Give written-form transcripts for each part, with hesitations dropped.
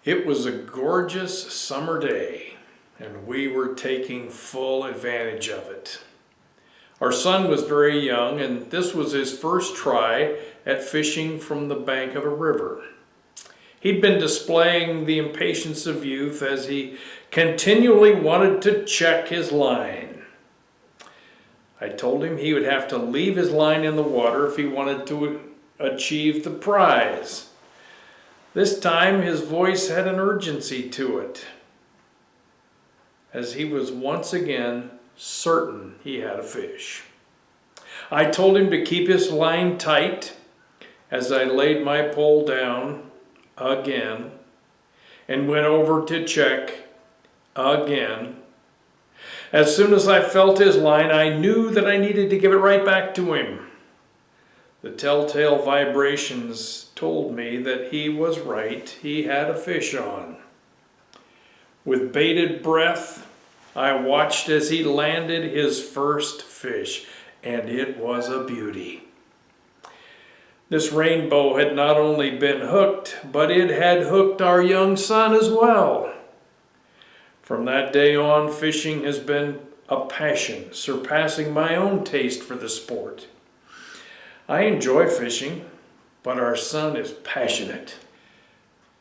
It was a gorgeous summer day, and we were taking full advantage of it. Our son was very young, and this was his first try at fishing from the bank of a river. He'd been displaying the impatience of youth as he continually wanted to check his line. I told him he would have to leave his line in the water if he wanted to achieve the prize. This time his voice had an urgency to it, as he was once again certain he had a fish. I told him to keep his line tight as I laid my pole down again and went over to check again. As soon as I felt his line, I knew that I needed to give it right back to him. The telltale vibrations told me that he was right. He had a fish on. With bated breath, I watched as he landed his first fish, and it was a beauty. This rainbow had not only been hooked, but it had hooked our young son as well. From that day on, fishing has been a passion, surpassing my own taste for the sport. I enjoy fishing, but our son is passionate.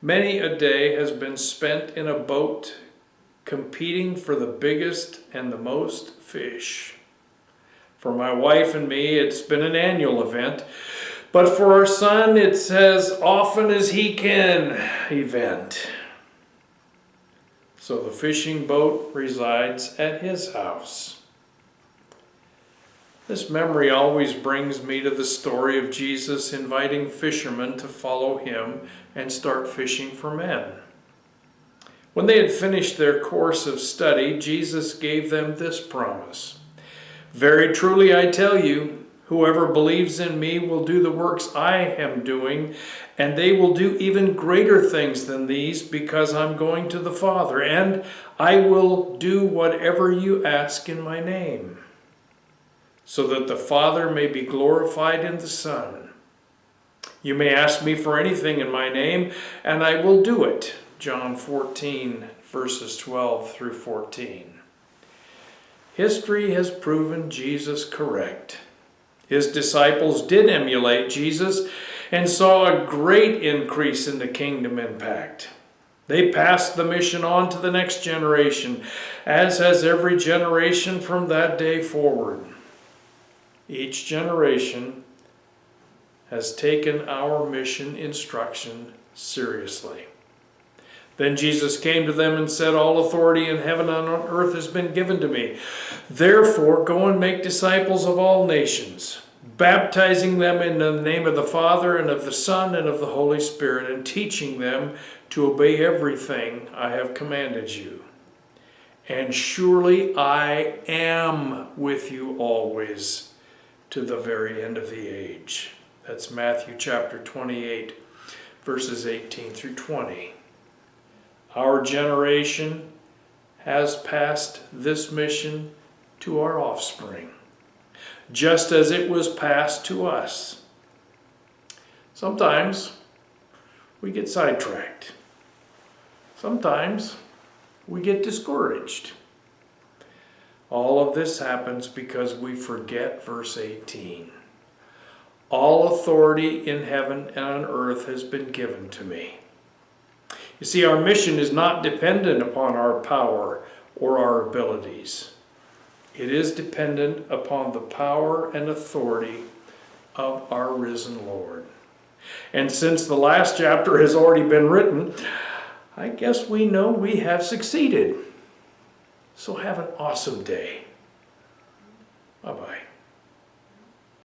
Many a day has been spent in a boat competing for the biggest and the most fish. For my wife and me, it's been an annual event, but for our son, it's as often as he can event. So the fishing boat resides at his house. This memory always brings me to the story of Jesus inviting fishermen to follow him and start fishing for men. When they had finished their course of study, Jesus gave them this promise. "Very truly I tell you, whoever believes in me will do the works I am doing, and they will do even greater things than these, because I'm going to the Father, and I will do whatever you ask in my name, so that the Father may be glorified in the Son. You may ask me for anything in my name, and I will do it." John 14, verses 12 through 14. History has proven Jesus correct. His disciples did emulate Jesus and saw a great increase in the kingdom impact. They passed the mission on to the next generation, as has every generation from that day forward. Each generation has taken our mission instruction seriously. Then Jesus came to them and said, "All authority in heaven and on earth has been given to me. Therefore, go and make disciples of all nations, baptizing them in the name of the Father and of the Son and of the Holy Spirit, and teaching them to obey everything I have commanded you. And surely I am with you always, to the very end of the age." That's Matthew chapter 28, verses 18 through 20. Our generation has passed this mission to our offspring, just as it was passed to us. Sometimes we get sidetracked. Sometimes we get discouraged. All of this happens because we forget verse 18. All authority in heaven and on earth has been given to me. You see, our mission is not dependent upon our power or our abilities. It is dependent upon the power and authority of our risen Lord. And since the last chapter has already been written, I guess we know we have succeeded. So have an awesome day. Bye-bye.